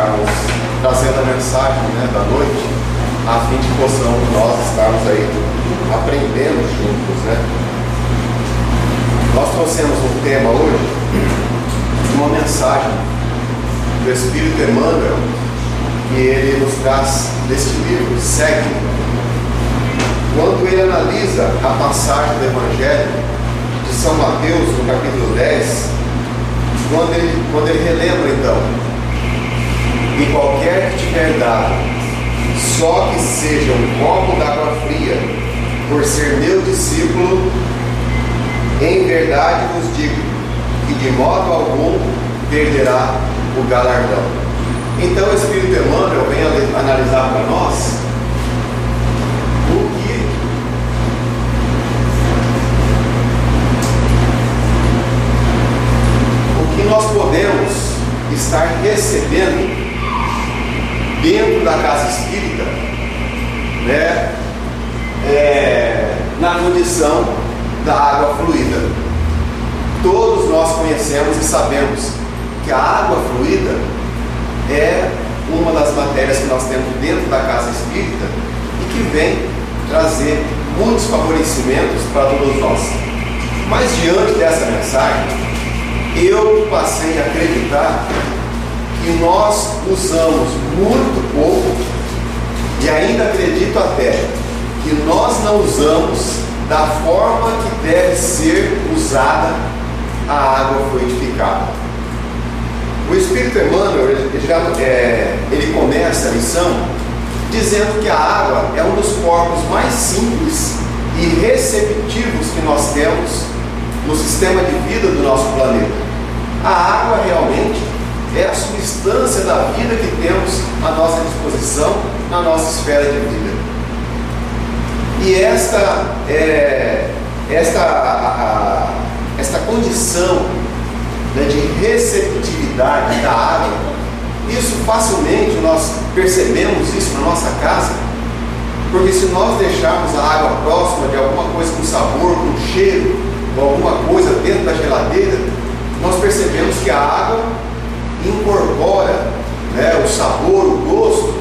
estarmos trazendo a mensagem, né, da noite, a fim de possamos nós estarmos aí aprendendo juntos, né? Nós trouxemos um tema hoje, uma mensagem do Espírito Emmanuel, que ele nos traz neste livro, Segue. Quando ele analisa a passagem do Evangelho de São Mateus, no capítulo 10, quando ele relembra então, e qualquer que tiver dado, só que seja um copo d'água fria, por ser meu discípulo, em verdade vos digo, que de modo algum perderá o galardão. Então o Espírito Emmanuel vem analisar para nós o que nós podemos estar recebendo dentro da casa espírita, né, na condição da água fluida. Todos nós conhecemos e sabemos que a água fluida é uma das matérias que nós temos dentro da casa espírita e que vem trazer muitos favorecimentos para todos nós. Mas diante dessa mensagem, eu passei a acreditar que nós usamos muito pouco, e ainda acredito até que nós não usamos da forma que deve ser usada a água fluidificada. O Espírito Emmanuel ele começa a lição dizendo que a água é um dos corpos mais simples e receptivos que nós temos no sistema de vida do nosso planeta. A água realmente é a substância da vida que temos à nossa disposição, na nossa esfera de vida. E esta condição, né, de receptividade da água, isso facilmente nós percebemos isso na nossa casa, porque se nós deixarmos a água próxima de alguma coisa com sabor, com cheiro, ou alguma coisa dentro da geladeira, nós percebemos que a água incorpora, né, o sabor, o gosto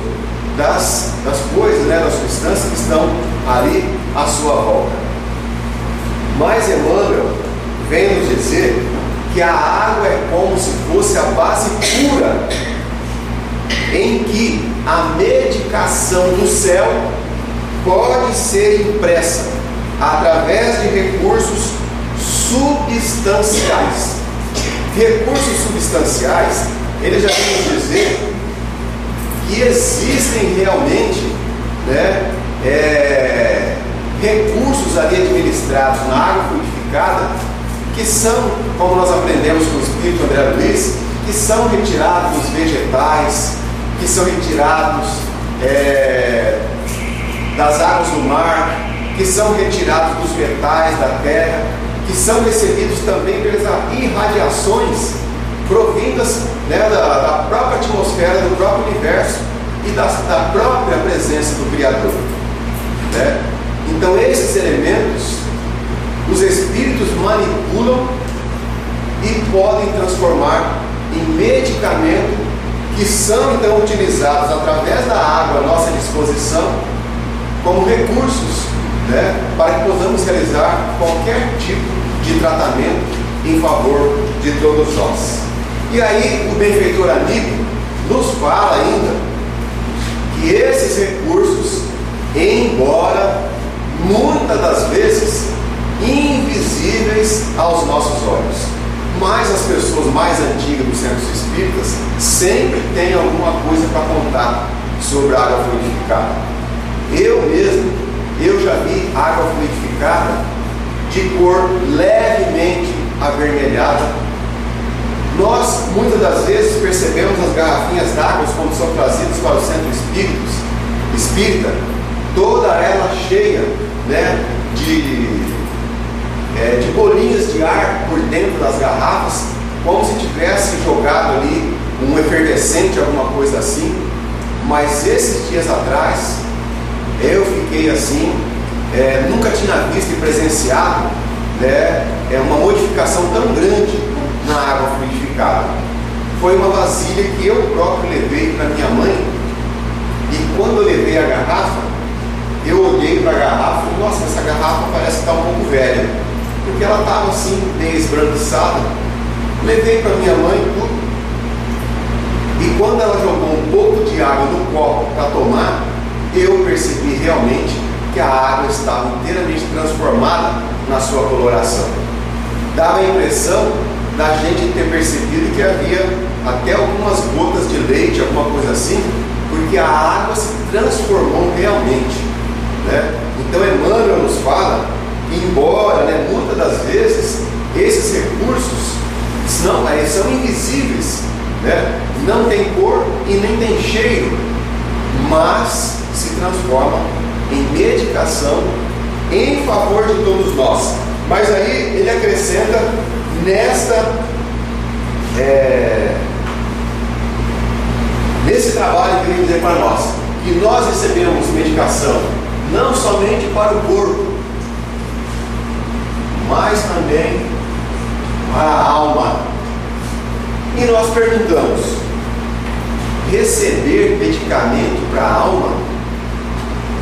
das coisas, né, das substâncias que estão ali à sua volta. Mas Emmanuel vem nos dizer que a água é como se fosse a base pura em que a medicação do céu pode ser impressa através de recursos substanciais. Recursos substanciais, ele já vem nos dizer que existem realmente, né, recursos ali administrados na água fluidificada, que são, como nós aprendemos com o Espírito André Luiz, que são retirados dos vegetais, que são retirados das águas do mar, que são retirados dos metais da terra, que são recebidos também pelas irradiações provindas, né, da própria atmosfera, do próprio universo e da própria presença do Criador, né? Então esses elementos os espíritos manipulam e podem transformar em medicamento, que são então utilizados através da água à nossa disposição como recursos, né, para que possamos realizar qualquer tipo de tratamento em favor de todos nós. E aí o benfeitor amigo nos fala ainda que esses recursos, embora muitas das vezes invisíveis aos nossos olhos, mas as pessoas mais antigas dos centros espíritas sempre têm alguma coisa para contar sobre a água fluidificada. Eu já vi água fluidificada de cor levemente avermelhada. Nós muitas das vezes percebemos as garrafinhas d'água quando são trazidas para o centro espírita, toda ela cheia, né, de bolinhas de ar por dentro das garrafas, como se tivesse jogado ali um efervescente, alguma coisa assim. Mas esses dias atrás eu fiquei assim, nunca tinha visto e presenciado, né, uma modificação tão grande na água fluidificada. Foi uma vasilha que eu próprio levei levei para minha mãe, e quando eu levei a garrafa, eu olhei para a garrafa e falei, nossa, essa garrafa parece que está um pouco velha, porque ela estava assim, meio esbranquiçada. Levei para minha mãe tudo, e quando ela jogou um pouco de água no copo para tomar, eu percebi realmente que a água estava inteiramente transformada na sua coloração. Dava a impressão da gente ter percebido que havia até algumas gotas de leite, alguma coisa assim, porque a água se transformou realmente, né? Então Emmanuel nos fala que, embora, né, muitas das vezes esses recursos são invisíveis, né? Não tem cor e nem tem cheiro, mas se transformam em medicação em favor de todos nós. Mas aí ele acrescenta nesse trabalho que ele dizer para nós, que nós recebemos medicação não somente para o corpo, mas também para a alma. E nós perguntamos: receber medicamento para a alma?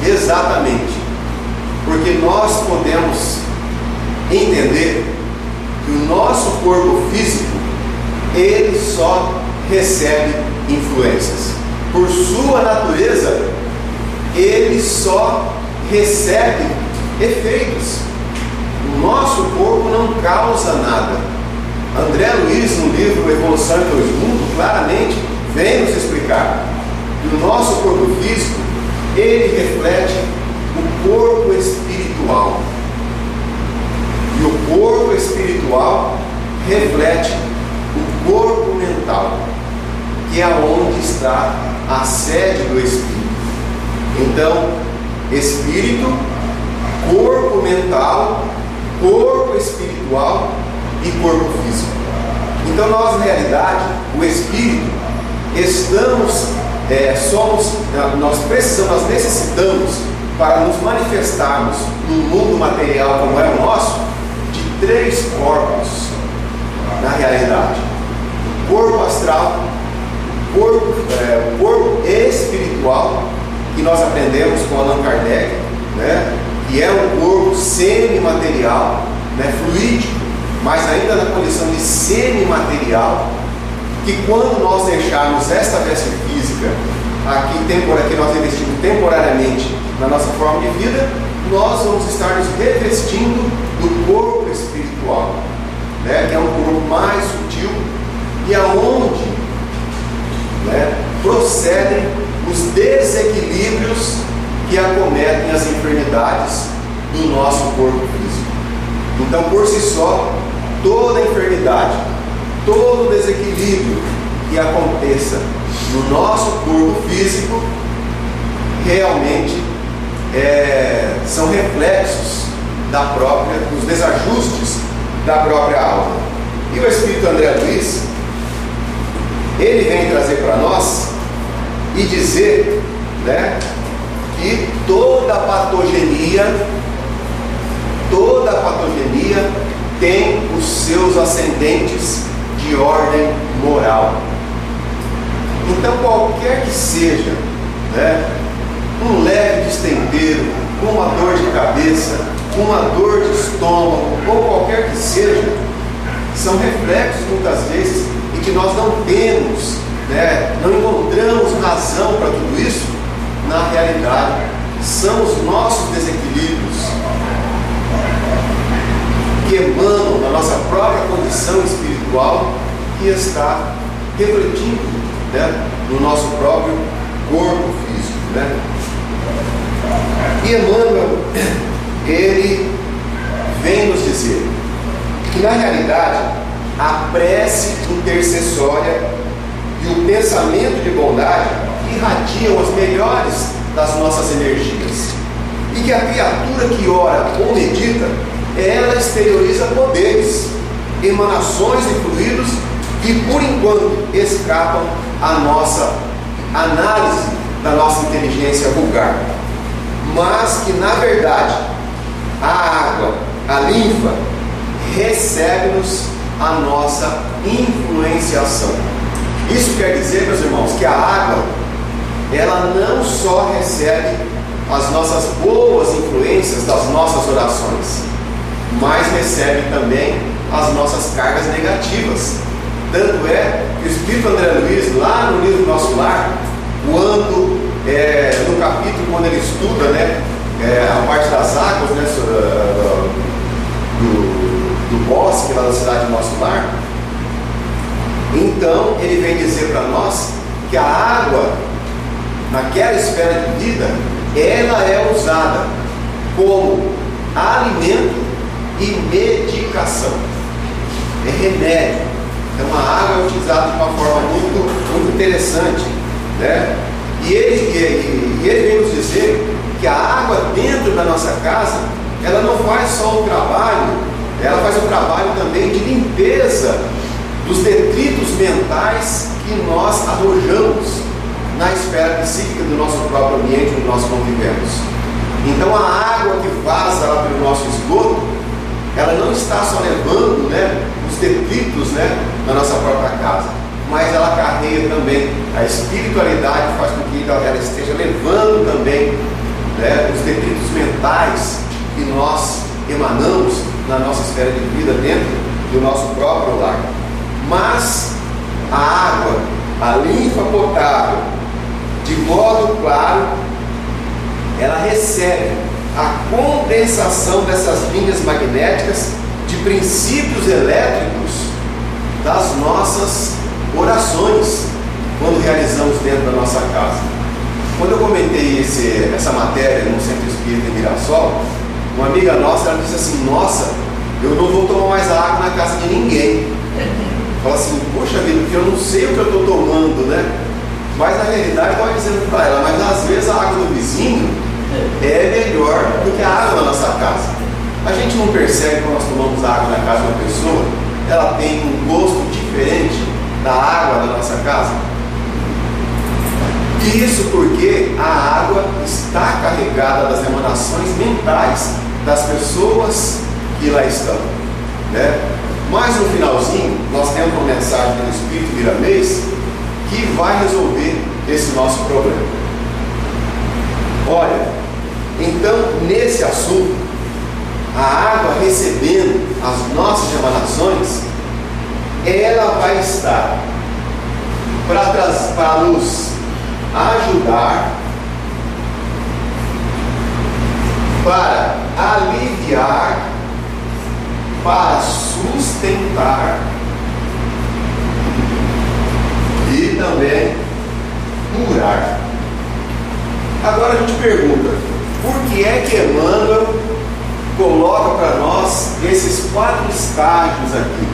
Exatamente, porque nós podemos entender que o nosso corpo físico, ele só recebe influências. Por sua natureza, ele só recebe efeitos. O nosso corpo não causa nada. André Luiz, no livro Evolução em Dois Mundos, claramente vem nos explicar que o nosso corpo físico, ele reflete o corpo espiritual. E o corpo espiritual reflete o corpo mental, que é onde está a sede do espírito. Então, espírito, corpo mental, corpo espiritual e corpo físico. Então nós, na realidade, o espírito, nós necessitamos, para nos manifestarmos no mundo material como é o nosso, de 3 corpos na realidade: o corpo astral, o corpo espiritual, que nós aprendemos com Allan Kardec, né, que é um corpo semimaterial, né, fluídico, mas ainda na condição de semimaterial, que quando nós deixarmos esta veste física aqui, que nós investimos temporariamente na nossa forma de vida, nós vamos estar nos revestindo do corpo espiritual, né, que é um corpo mais sutil e aonde, né, procedem os desequilíbrios que acometem as enfermidades do nosso corpo físico. Então, por si só, toda enfermidade, todo desequilíbrio que aconteça no nosso corpo físico realmente são reflexos dos desajustes da própria alma. E o Espírito André Luiz, ele vem trazer para nós e dizer, né, que toda patogenia tem os seus ascendentes de ordem moral. Então, qualquer que seja, né, um leve destempero, uma dor de cabeça, uma dor de estômago, ou qualquer que seja, são reflexos muitas vezes em que nós não temos, né, não encontramos razão para tudo isso. Na realidade, são os nossos desequilíbrios que emanam da nossa própria condição espiritual, que está refletindo, né, no nosso próprio corpo físico, né? E Emmanuel, ele vem nos dizer que, na realidade, a prece intercessória e o pensamento de bondade irradiam as melhores das nossas energias, e que a criatura que ora ou medita, ela exterioriza poderes, emanações e fluidos que por enquanto escapam à nossa análise da nossa inteligência vulgar, mas que na verdade a água, a linfa, recebe-nos a nossa influenciação. Isso quer dizer, meus irmãos, que a água, ela não só recebe as nossas boas influências das nossas orações, mas recebe também as nossas cargas negativas. Tanto é que o Espírito André Luiz, lá no livro Nosso Lar, quando, no capítulo, quando ele estuda, né, a parte das águas, né, do bosque lá da cidade de Nosso Lar, então ele vem dizer para nós que a água, naquela esfera de vida, ela é usada como alimento e medicação, é remédio. Então a água é utilizada de uma forma muito interessante, né? E ele vem nos dizer que a água dentro da nossa casa, ela não faz só o trabalho, ela faz o trabalho também de limpeza dos detritos mentais que nós arrojamos na esfera psíquica do nosso próprio ambiente, onde nós convivemos. Então a água que vaza lá pelo nosso esgoto, ela não está só levando, né, os detritos, né, na nossa própria casa, mas ela carrega também a espiritualidade, faz com que ela esteja levando também, né, os detritos mentais que nós emanamos na nossa esfera de vida dentro do nosso próprio lar. Mas a água, a linfa potável, de modo claro, ela recebe a condensação dessas linhas magnéticas de princípios elétricos das nossas orações quando realizamos dentro da nossa casa. Quando eu comentei essa matéria no Centro Espírita em Mirassol, uma amiga nossa, ela disse assim: nossa, eu não vou tomar mais água na casa de ninguém. Fala assim: poxa vida, porque eu não sei o que eu estou tomando, né? Mas na realidade eu estava dizendo para ela, mas às vezes a água do vizinho é melhor do que a água da nossa casa. A gente não percebe quando nós tomamos água na casa de uma pessoa, ela tem um gosto diferente da água da nossa casa. Isso porque a água está carregada das emanações mentais das pessoas que lá estão, né? Mas no finalzinho, nós temos uma mensagem do Espírito Miramês que vai resolver esse nosso problema. Olha, então nesse assunto, a água recebendo as nossas emanações, ela vai estar para nos ajudar, para aliviar, para sustentar e também curar. Agora a gente pergunta, por que é que Emmanuel coloca para nós esses 4 estágios aqui?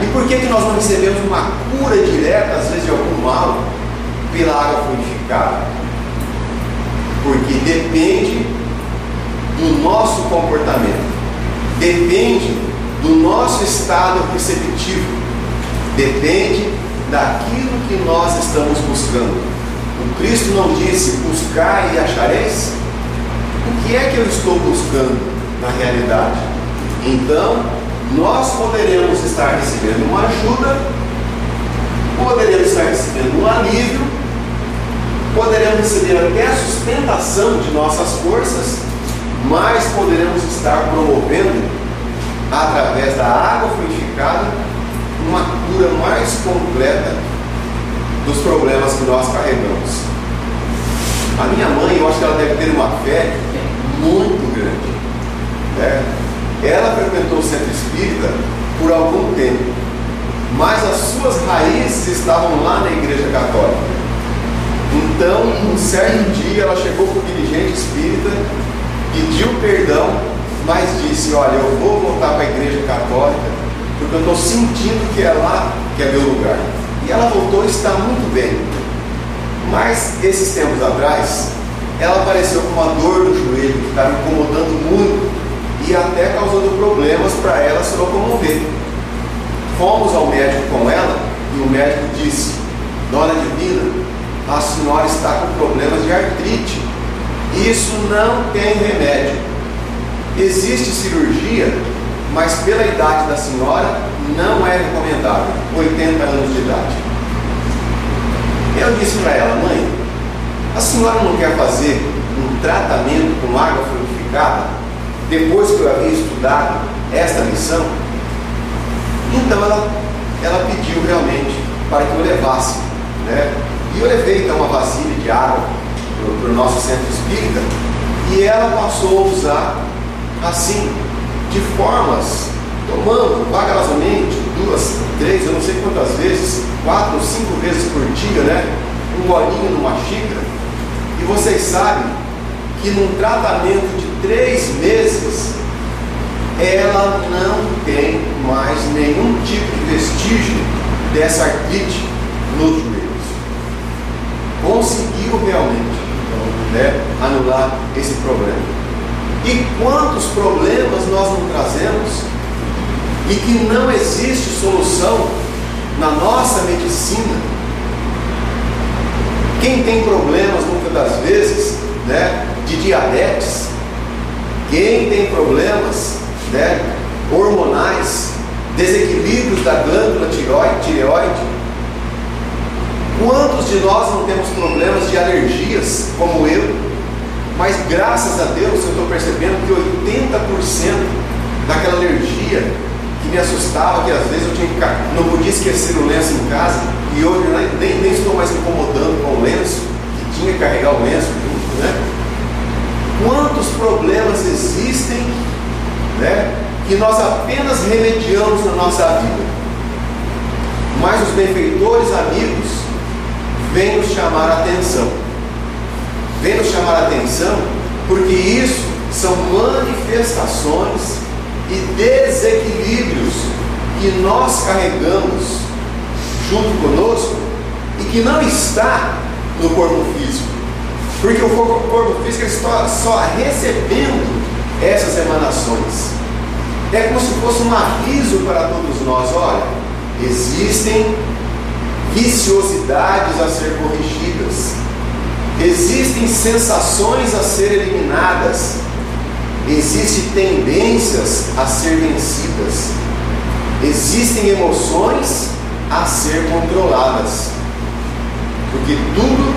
E por que nós não recebemos uma cura direta, às vezes de algum mal, pela água fluidificada? Porque depende do nosso comportamento, depende do nosso estado receptivo, depende daquilo que nós estamos buscando. O Cristo não disse: buscar e achareis? O que é que eu estou buscando na realidade? Então, nós poderemos estar recebendo uma ajuda, poderemos estar recebendo um alívio, poderemos receber até a sustentação de nossas forças, mas poderemos estar promovendo, através da água fluidificada, uma cura mais completa dos problemas que nós carregamos. A minha mãe, eu acho que ela deve ter uma fé muito grande, né? Ela frequentou o Centro Espírita por algum tempo, mas as suas raízes estavam lá na Igreja Católica. Então, um certo dia, ela chegou para o dirigente espírita, pediu perdão, mas disse: olha, eu vou voltar para a Igreja Católica, porque eu estou sentindo que é lá que é meu lugar. E ela voltou e está muito bem. Mas, esses tempos atrás, ela apareceu com uma dor no joelho que estava incomodando muito e até causando problemas para ela se locomover. Fomos ao médico com ela e o médico disse: Dona Divina, a senhora está com problemas de artrite. Isso não tem remédio. Existe cirurgia, mas pela idade da senhora não é recomendável. 80 anos de idade. Eu disse para ela: mãe, A senhora não quer fazer um tratamento com água frutificada depois que eu havia estudado esta lição? Então ela pediu realmente para que eu levasse, né? E eu levei então uma vasilha de água para o nosso centro espírita, e ela passou a usar assim, de formas, tomando vagarosamente 2, 3, eu não sei quantas vezes, 4 ou 5 vezes por dia, né? Um golinho numa xícara. E vocês sabem que num tratamento de 3 meses ela não tem mais nenhum tipo de vestígio dessa artrite nos joelhos. Conseguiu realmente, né, anular esse problema. E quantos problemas nós não trazemos e que não existe solução na nossa medicina? Quem tem problemas muitas das vezes, né, de diabetes, quem tem problemas, né, hormonais, desequilíbrios da glândula tireoide, quantos de nós não temos problemas de alergias, como eu? Mas graças a Deus eu estou percebendo que 80% daquela alergia que me assustava, que às vezes eu tinha que não podia esquecer o lenço em casa, e hoje eu nem estou mais incomodando com o lenço, que tinha que carregar o lenço junto, né? Quantos problemas existem, né, que nós apenas remediamos na nossa vida, mas os benfeitores amigos vêm nos chamar a atenção. Vem nos chamar a atenção porque isso são manifestações e desequilíbrios que nós carregamos junto conosco e que não está no corpo físico, porque o corpo físico está só recebendo essas emanações. É como se fosse um aviso para todos nós: olha, existem viciosidades a ser corrigidas, existem sensações a ser eliminadas, existem tendências a ser vencidas, existem emoções a ser controladas, porque tudo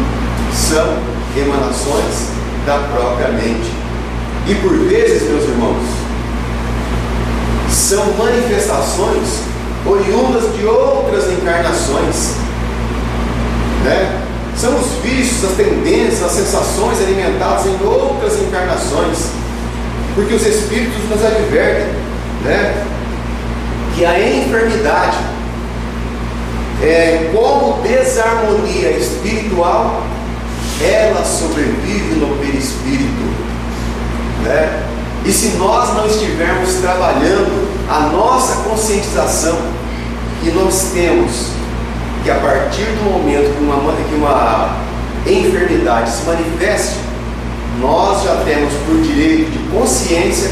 são emanações da própria mente. E por vezes, meus irmãos, são manifestações oriundas de outras encarnações, né? São os vícios, as tendências, as sensações alimentadas em outras encarnações, porque os Espíritos nos advertem, né, que a enfermidade é como desarmonia espiritual, ela sobrevive no perispírito, né? E se nós não estivermos trabalhando a nossa conscientização, que nós temos que a partir do momento que uma enfermidade se manifeste, nós já temos por direito de consciência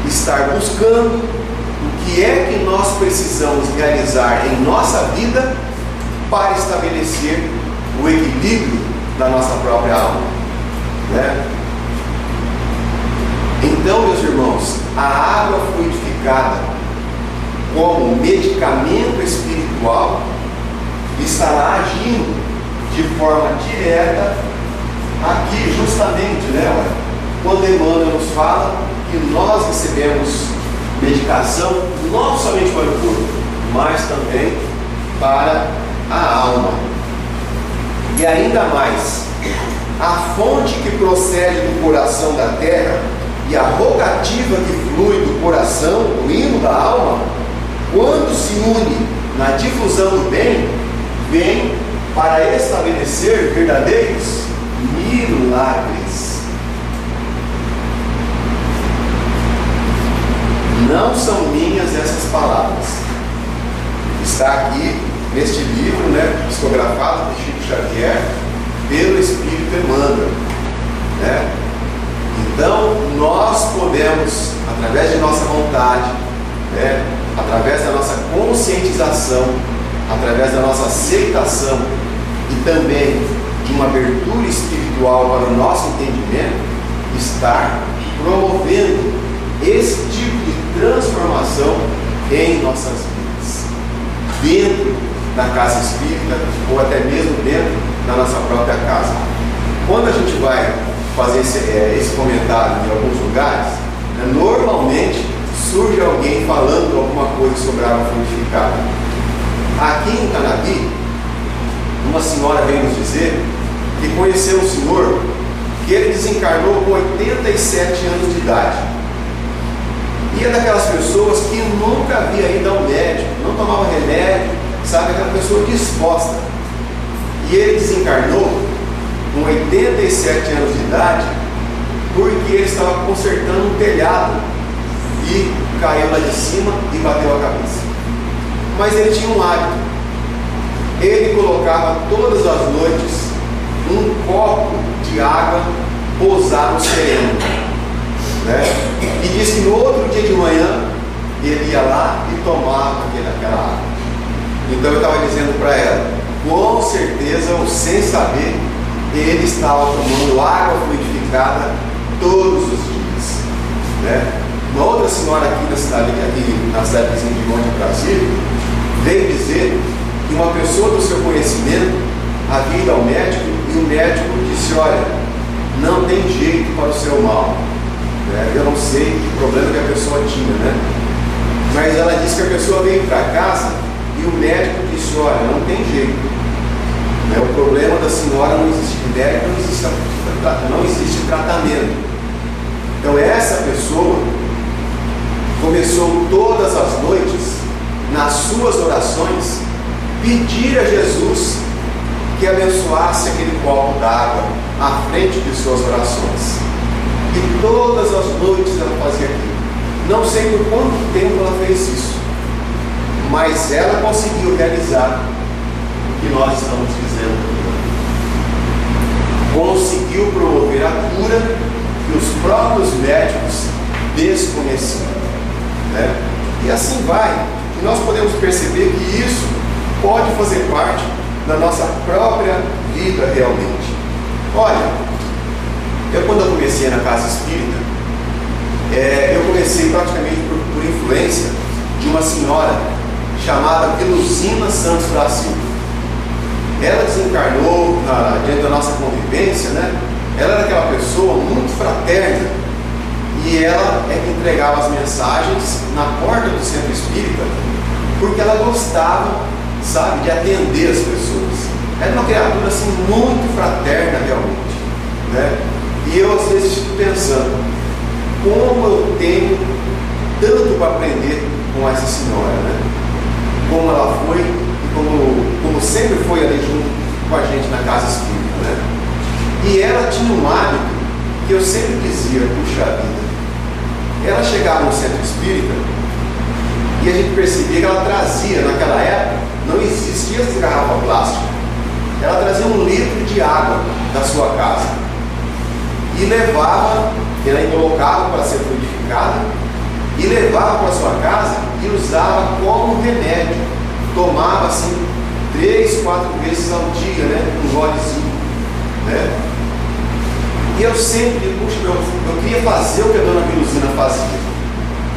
estar buscando o que é que nós precisamos realizar em nossa vida para estabelecer o equilíbrio da nossa própria alma, né? Então, meus irmãos, a água fluidificada como medicamento espiritual estará agindo de forma direta aqui, justamente, né, quando Emmanuel nos fala que nós recebemos medicação não somente para o corpo, mas também para a alma. E ainda mais, a fonte que procede do coração da terra e a rogativa que flui do coração, do hino da alma, quando se une na difusão do bem, vem para estabelecer verdadeiros milagres. Não são minhas essas palavras. Está aqui neste livro, né, psicografado por Chico Xavier, pelo Espírito Emmanuel, né? Então, nós podemos, através de nossa vontade, né, através da nossa conscientização, através da nossa aceitação e também de uma abertura espiritual para o nosso entendimento, estar promovendo esse tipo de transformação em nossas vidas, dentro da casa espírita ou até mesmo dentro da nossa própria casa. Quando fazer esse comentário em alguns lugares, né, normalmente surge alguém falando alguma coisa sobre a água fluidificada. Aqui em Canabi, uma senhora veio nos dizer que conheceu um senhor que ele desencarnou com 87 anos de idade. E é daquelas pessoas que nunca havia ido ao médico, não tomava remédio, sabe, aquela pessoa disposta. E ele desencarnou com 87 anos de idade porque ele estava consertando um telhado e caiu lá de cima e bateu a cabeça. Mas ele tinha um hábito. Ele colocava todas as noites um copo de água pousar no sereno, né? E diz que no outro dia de manhã ele ia lá e tomava aquela água. Então eu estava dizendo para ela, com certeza, ou sem saber, ele estava tomando água fluidificada todos os dias, né? Uma outra senhora aqui na cidade vizinha de Monte Brasil veio dizer que uma pessoa do seu conhecimento havia ido ao médico e o médico disse: olha, não tem jeito para o seu mal, né? Eu não sei que problema que a pessoa tinha, né? Mas ela disse que a pessoa veio para casa e o médico disse: olha, não tem jeito, né? O problema da senhora não existe médico, não existe tratamento. Então essa pessoa começou todas as noites, nas suas orações, pedir a Jesus que abençoasse aquele copo d'água à frente de suas orações. E todas as noites ela fazia aquilo. Não sei por quanto tempo ela fez isso, mas ela conseguiu realizar o que nós estamos dizendo. Conseguiu promover a cura que os próprios médicos desconheciam, né? E assim vai. E nós podemos perceber que isso pode fazer parte da nossa própria vida realmente. Olha, quando eu comecei na casa espírita, eu comecei praticamente por influência de uma senhora chamada Viluzina Santos da Silva. Ela desencarnou diante da nossa convivência, né? Ela era aquela pessoa muito fraterna e ela é que entregava as mensagens na porta do centro espírita porque ela gostava, sabe, de atender as pessoas. Era uma criatura assim muito fraterna realmente, né? E eu às vezes fico pensando como eu tenho tanto para aprender com essa senhora, né? Como ela foi e como sempre foi ali junto com a gente na casa espírita, né? E ela tinha um hábito que eu sempre dizia: puxa vida. Ela chegava no centro espírita e a gente percebia que ela trazia, naquela época não existia essa garrafa plástica, ela trazia 1 litro de água da sua casa e levava, ela colocava para ser fluidificada e levava para sua casa e usava como remédio. Tomava assim 3, 4 vezes ao dia, né? Um golezinho, né? E eu sempre, puxa, eu queria fazer o que a dona Viluzina fazia,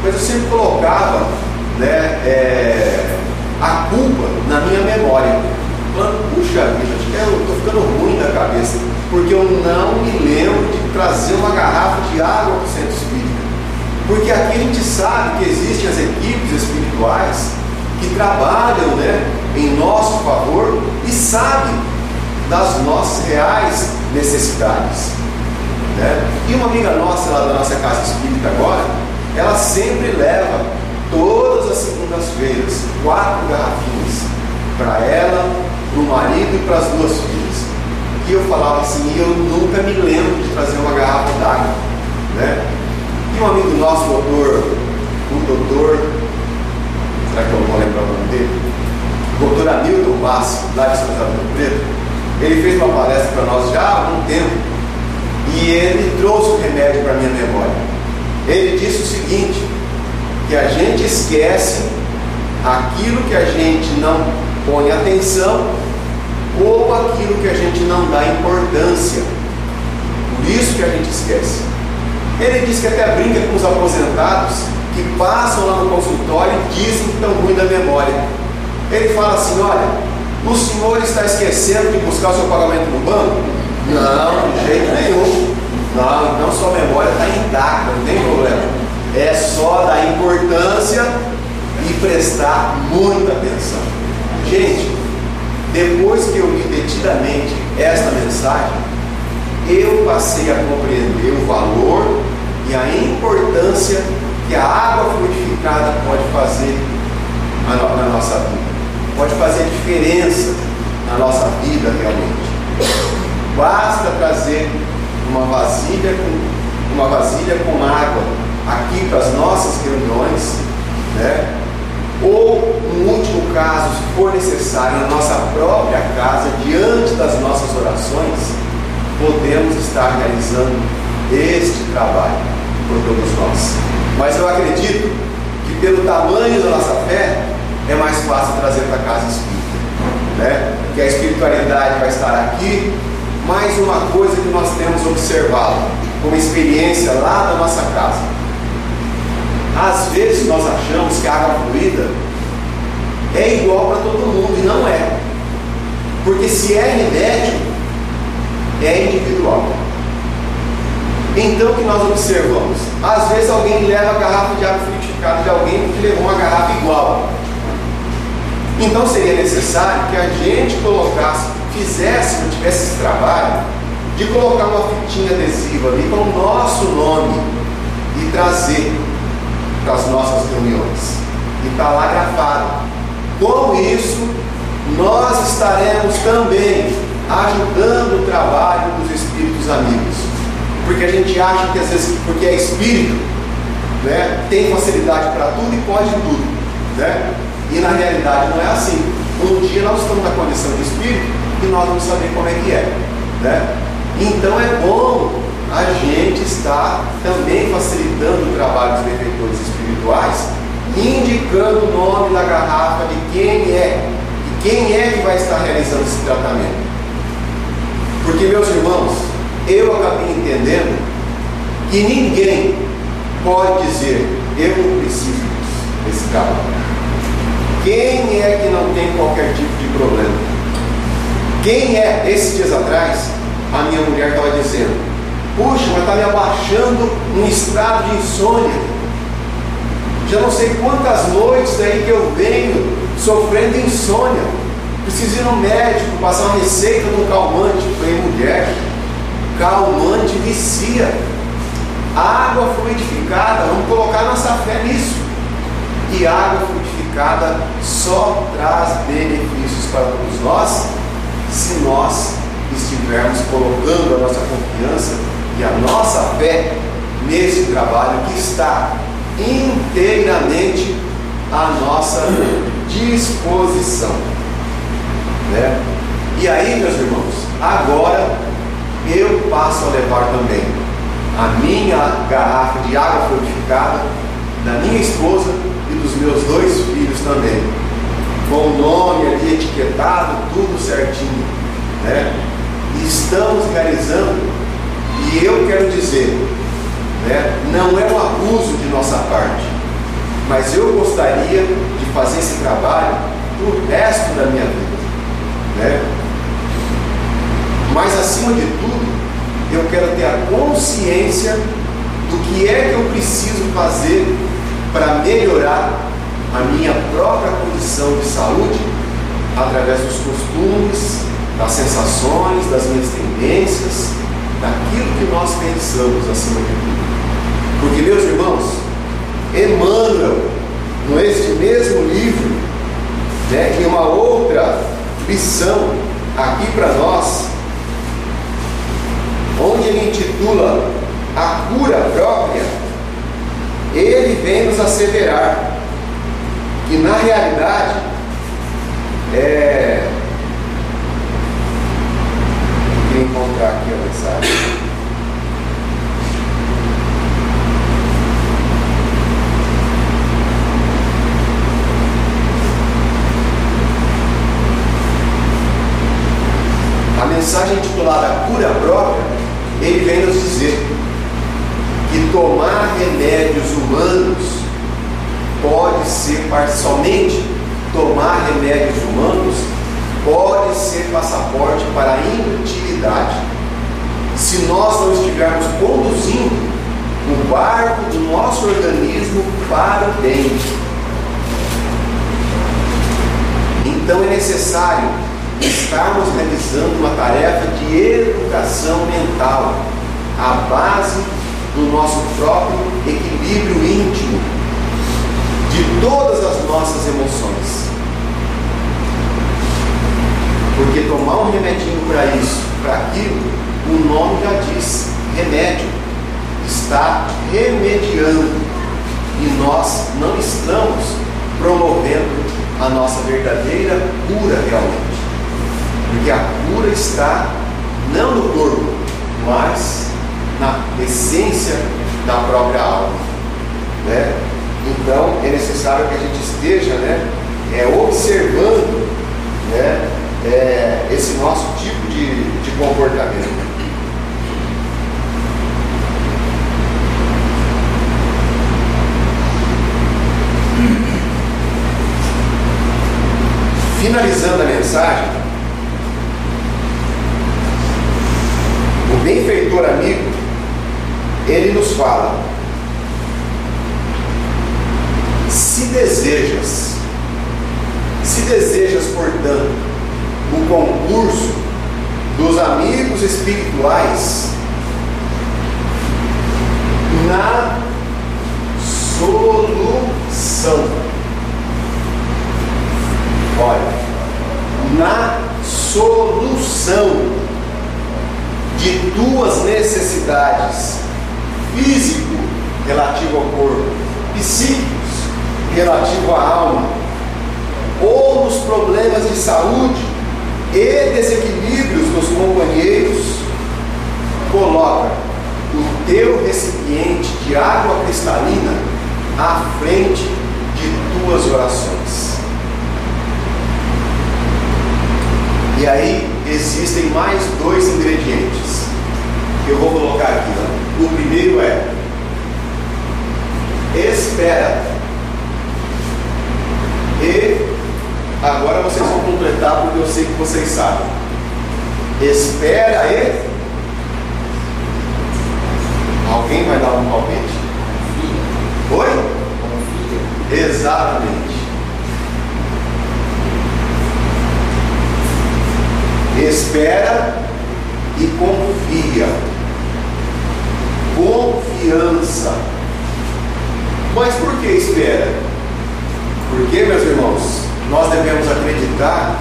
mas eu sempre colocava, né, a culpa na minha memória. Falando, puxa vida, acho que eu estou ficando ruim da cabeça, porque eu não me lembro de trazer uma garrafa de água para o centro espírita. Porque aqui a gente sabe que existem as equipes espirituais que trabalham, né, em nosso favor e sabem das nossas reais necessidades, né? E uma amiga nossa lá da nossa casa espírita agora, ela sempre leva todas as segundas-feiras 4 garrafinhas para ela, para o marido e para as 2 filhas. E eu falava assim, eu nunca me lembro de trazer uma garrafa d'água, né? E um amigo nosso, o doutor, será que eu vou lembrar o nome dele? O doutor Hamilton Bassi, lá de São José do Rio Preto, ele fez uma palestra para nós já há algum tempo e ele trouxe o remédio para a minha memória. Ele disse o seguinte, que a gente esquece aquilo que a gente não põe atenção ou aquilo que a gente não dá importância. Por isso que a gente esquece. Ele diz que até brinca com os aposentados que passam lá no consultório e dizem que estão ruim da memória. Ele fala assim, olha, o senhor está esquecendo de buscar o seu pagamento no banco? Não, de jeito nenhum. Não, então sua memória está intacta, não tem problema. É só dar importância e prestar muita atenção. Gente, depois que eu li detidamente esta mensagem, eu passei a compreender o valor e a importância que a água fluidificada pode fazer na nossa vida. Pode fazer diferença na nossa vida realmente. Basta trazer uma vasilha com água aqui para as nossas reuniões, né? Ou, no último caso, se for necessário, na nossa própria casa, diante das nossas orações, podemos estar realizando este trabalho por todos nós. Mas eu acredito que, pelo tamanho da nossa fé, é mais fácil trazer para a casa espírita, né? Que a espiritualidade vai estar aqui. Mais uma coisa que nós temos observado como experiência lá da nossa casa: às vezes nós achamos que a água fluida é igual para todo mundo, e não é. Porque se é remédio, é individual. Então o que nós observamos? Às vezes alguém leva a garrafa de água fluidificada de alguém porque levou uma garrafa igual. Então seria necessário que a gente fizesse, tivesse esse trabalho de colocar uma fitinha adesiva ali com o nosso nome e trazer para as nossas reuniões. E está lá gravado. Com isso, nós estaremos também ajudando o trabalho dos espíritos amigos. Porque a gente acha que às vezes, porque é espírito, né, tem facilidade para tudo e pode tudo, né? E na realidade não é assim. Um dia nós estamos na condição de espírito e nós vamos saber como é que é, né? Então é bom a gente estar também facilitando o trabalho dos benfeitores espirituais, indicando o nome da garrafa de quem é e quem é que vai estar realizando esse tratamento. Porque, meus irmãos, eu acabei entendendo que ninguém pode dizer: eu não preciso desse trabalho. Quem é que não tem qualquer tipo de problema? Quem é? Esses dias atrás, a minha mulher estava dizendo: puxa, mas está me abaixando um estado de insônia. Já não sei quantas noites aí que eu venho sofrendo insônia. Preciso ir no médico, passar uma receita de um calmante. Falei: mulher, calmante vicia. Água fluidificada, vamos colocar nossa fé nisso. E água fluidificada só traz benefícios para todos nós, se nós estivermos colocando a nossa confiança e a nossa fé nesse trabalho que está inteiramente à nossa disposição, né? E aí, meus irmãos, agora eu passo a levar também a minha garrafa de água fluidificada, da minha esposa e dos meus 2 filhos também, com o nome ali etiquetado, tudo certinho, né? E estamos realizando, e eu quero dizer, né, não é um abuso de nossa parte, mas eu gostaria de fazer esse trabalho pro resto da minha vida, né? Mas acima de tudo, eu quero ter a consciência do que é que eu preciso fazer para melhorar a minha própria condição de saúde, através dos costumes, das sensações, das minhas tendências, daquilo que nós pensamos acima de tudo. Porque, meus irmãos, Emmanuel, neste mesmo livro, né, em uma outra lição aqui para nós, onde ele intitula A Cura Própria, ele vem nos asseverar que, na realidade, vou encontrar aqui a mensagem. A mensagem intitulada Cura Própria, ele vem nos dizer que tomar remédios humanos pode ser, somente tomar remédios humanos pode ser passaporte para a inutilidade. Se se nós não estivermos conduzindo o barco do nosso organismo para o bem. Então é necessário estarmos realizando uma tarefa de educação mental, à base do nosso próprio equilíbrio íntimo, de todas as nossas emoções. Porque tomar um remedinho para isso, para aquilo, o nome já diz, remédio, está remediando, e nós não estamos promovendo a nossa verdadeira cura realmente, porque a cura está não no corpo, mas na essência da própria alma, né? Então é necessário que a gente esteja, né, observando, né, esse nosso tipo de comportamento. Finalizando a mensagem, o benfeitor amigo, ele nos fala: se desejas, portanto, o concurso dos amigos espirituais na solução, olha, na solução de tuas necessidades físico relativo ao corpo, psíquicos relativo à alma, ou nos problemas de saúde e desequilíbrios dos companheiros, coloca o teu recipiente de água cristalina à frente de tuas orações. E aí existem mais dois ingredientes que eu vou colocar aqui, né? O primeiro é: espera. E agora vocês vão completar, porque eu sei que vocês sabem. Espera e... Alguém vai dar um palpite? Oi? Exatamente. Espera e confia. Confiança. Mas por que espera? Porque, meus irmãos, nós devemos acreditar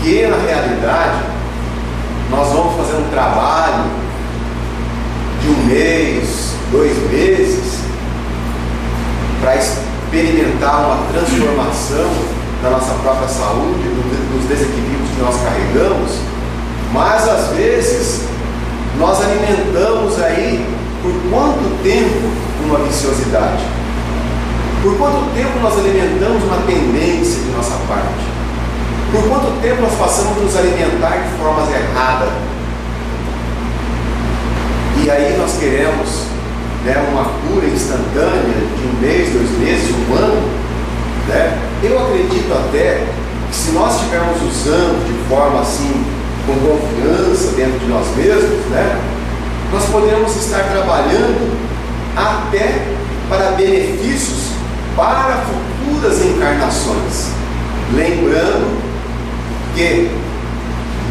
que na realidade nós vamos fazer um trabalho de 1 mês, 2 meses, para experimentar uma transformação da nossa própria saúde, dos desequilíbrios que nós carregamos, mas às vezes nós alimentamos aí por quanto tempo uma viciosidade? Por quanto tempo nós alimentamos uma tendência de nossa parte? Por quanto tempo nós passamos a nos alimentar de formas erradas? E aí nós queremos, né, uma cura instantânea de 1 mês, 2 meses, 1 ano, né? Eu acredito até que se nós estivermos usando de forma assim, com confiança dentro de nós mesmos, né, nós podemos estar trabalhando até para benefícios para futuras encarnações. Lembrando que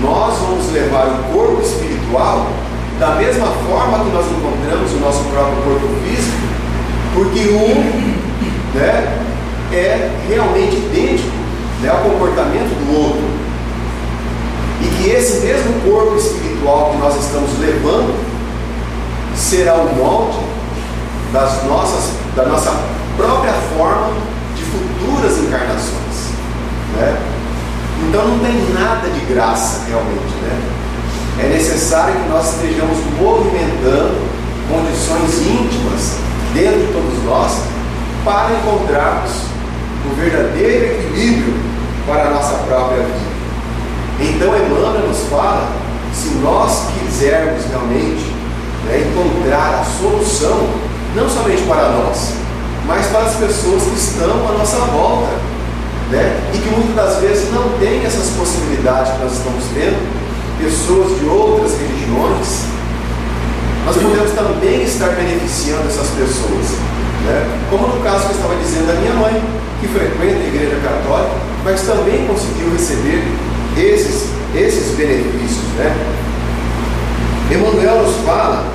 nós vamos levar o corpo espiritual da mesma forma que nós encontramos o nosso próprio corpo físico, porque um, né, é realmente idêntico, né, ao comportamento do outro, e que esse mesmo corpo espiritual que nós estamos levando será o molde da nossa própria forma de futuras encarnações, né? Então não tem nada de graça realmente, né? É necessário que nós estejamos movimentando condições íntimas dentro de todos nós para encontrarmos o verdadeiro equilíbrio para a nossa própria vida. Então Emmanuel nos fala, se nós quisermos realmente, né, encontrar a solução, não somente para nós, mas para as pessoas que estão à nossa volta, né, e que muitas das vezes não têm essas possibilidades que nós estamos tendo, pessoas de outras religiões, nós podemos também estar beneficiando essas pessoas, né? Como no caso que eu estava dizendo da minha mãe, que frequenta a igreja católica, mas também conseguiu receber esses benefícios, né? Emmanuel nos fala,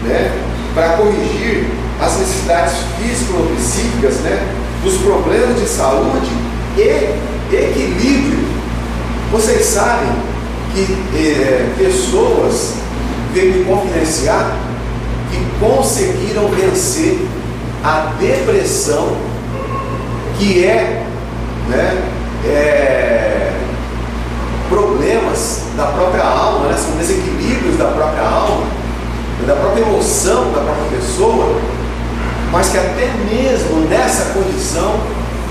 né, para corrigir as necessidades físico-psíquicas, né, dos problemas de saúde e equilíbrio. Vocês sabem que pessoas veio me confidenciar que conseguiram vencer a depressão, que né, problemas da própria alma, né, são desequilíbrios da própria alma, da própria emoção da própria pessoa, mas que até mesmo nessa condição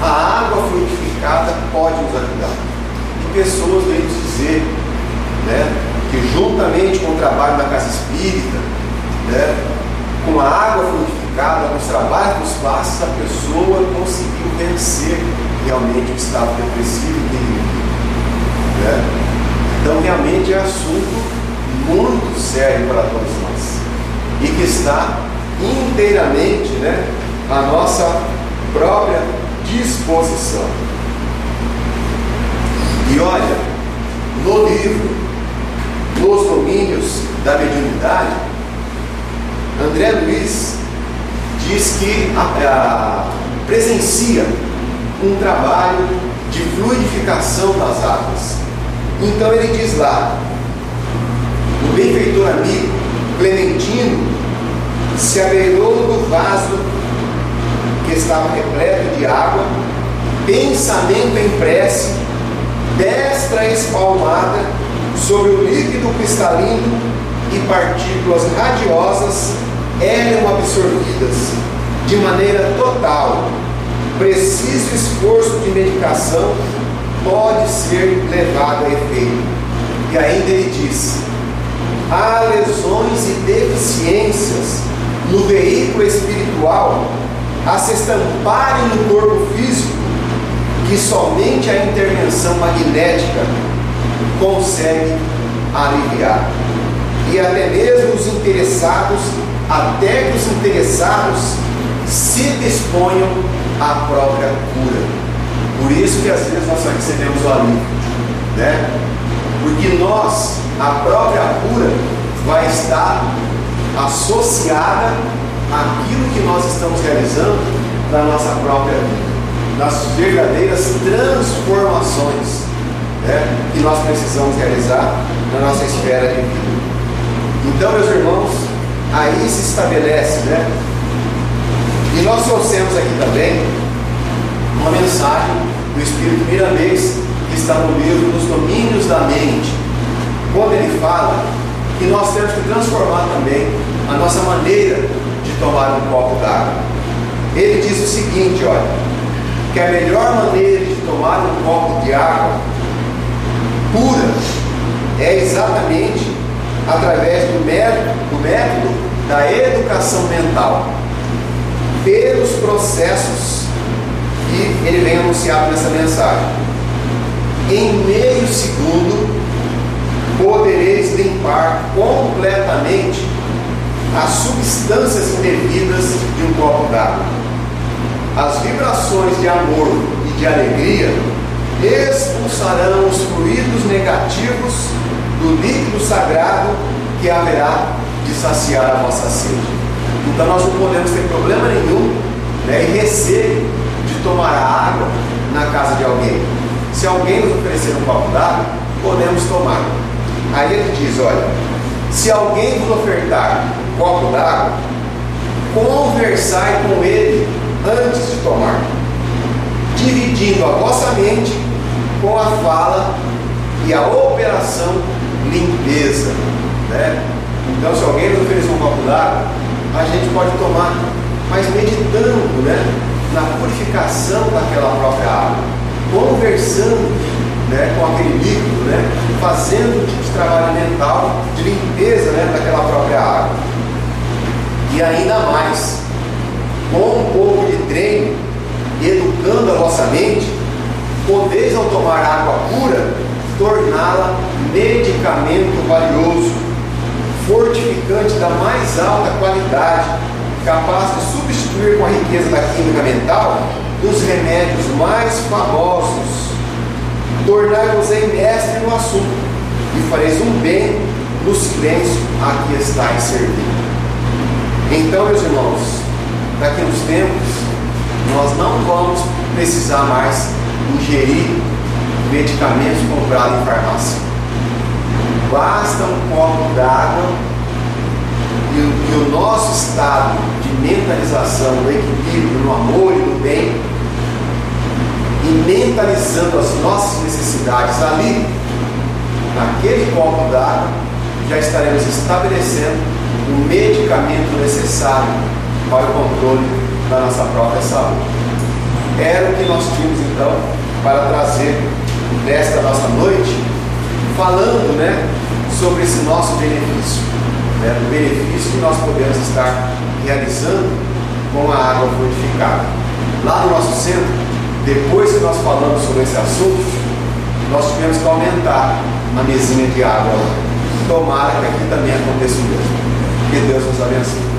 a água fluidificada pode nos ajudar. E pessoas vêm nos dizer, né, que juntamente com o trabalho da casa espírita, né, com a água fluidificada, com os trabalhos dos passos, a pessoa conseguiu vencer realmente o estado depressivo e terrível, né? Então realmente é assunto muito sério para todos nós e que está inteiramente, né, à nossa própria disposição. E olha, no livro Nos Domínios da Mediunidade, André Luiz diz que presencia um trabalho de fluidificação das águas. Então ele diz lá: o benfeitor amigo Clementino se abeirou do vaso que estava repleto de água, pensamento em prece, destra espalmada sobre o líquido cristalino, e partículas radiosas eram absorvidas de maneira total. Preciso esforço de medicação pode ser levado a efeito. E ainda ele diz: há lesões e deficiências no veículo espiritual a se estamparem no corpo físico, que somente a intervenção magnética consegue aliviar. E até mesmo os interessados, até que os interessados se disponham à própria cura. Por isso que às vezes nós só recebemos o alívio, né? Porque nós, a própria cura vai estar associada àquilo que nós estamos realizando na nossa própria vida, nas verdadeiras transformações, né, que nós precisamos realizar na nossa esfera de vida. Então, meus irmãos, aí se estabelece, né? E nós trouxemos aqui também uma mensagem do Espírito Mirandês, que está no livro Nos Domínios da Mente, quando ele fala que nós temos que transformar também a nossa maneira de tomar um copo d'água. Ele diz o seguinte, olha, que a melhor maneira de tomar um copo de água pura é exatamente através do método da educação mental, pelos processos que ele vem anunciado nessa mensagem. Em meio segundo podereis limpar completamente as substâncias indevidas de um copo d'água. As vibrações de amor e de alegria expulsarão os fluidos negativos do líquido sagrado que haverá de saciar a vossa sede. Então nós não podemos ter problema nenhum, né, e receio de tomar a água na casa de alguém. Se alguém nos oferecer um copo d'água, podemos tomar. Aí ele diz, olha, se alguém vos ofertar um copo d'água, conversai com ele antes de tomar, dividindo a vossa mente com a fala e a operação limpeza, né? Então, se alguém nos oferecer um copo d'água, a gente pode tomar, mas meditando, né, na purificação daquela própria água, conversando, né, com aquele líquido, né, fazendo um tipo de trabalho mental de limpeza, né, daquela própria água. E ainda mais, com um pouco de treino, educando a vossa mente, podeis, ao tomar água pura, torná-la medicamento valioso, fortificante da mais alta qualidade, capaz de substituir com a riqueza da química mental os remédios mais famosos. Tornar-vos-ei mestre no assunto, e fareis um bem no silêncio a que estáis servindo. Então, meus irmãos, daqui a uns tempos, nós não vamos precisar mais ingerir medicamentos comprados em farmácia. Basta um copo d'água e o nosso estado de mentalização, no equilíbrio, no amor e no bem, e mentalizando as nossas necessidades ali, naquele copo d'água, já estaremos estabelecendo o medicamento necessário para o controle da nossa própria saúde. Era o que nós tínhamos então para trazer nesta nossa noite, falando, sobre esse nosso benefício, do benefício que nós podemos estar realizando com a água fortificada. Lá no nosso centro, depois que nós falamos sobre esse assunto, nós tivemos que aumentar a mesinha de água. Tomara que aqui também aconteça o mesmo. Que Deus nos abençoe.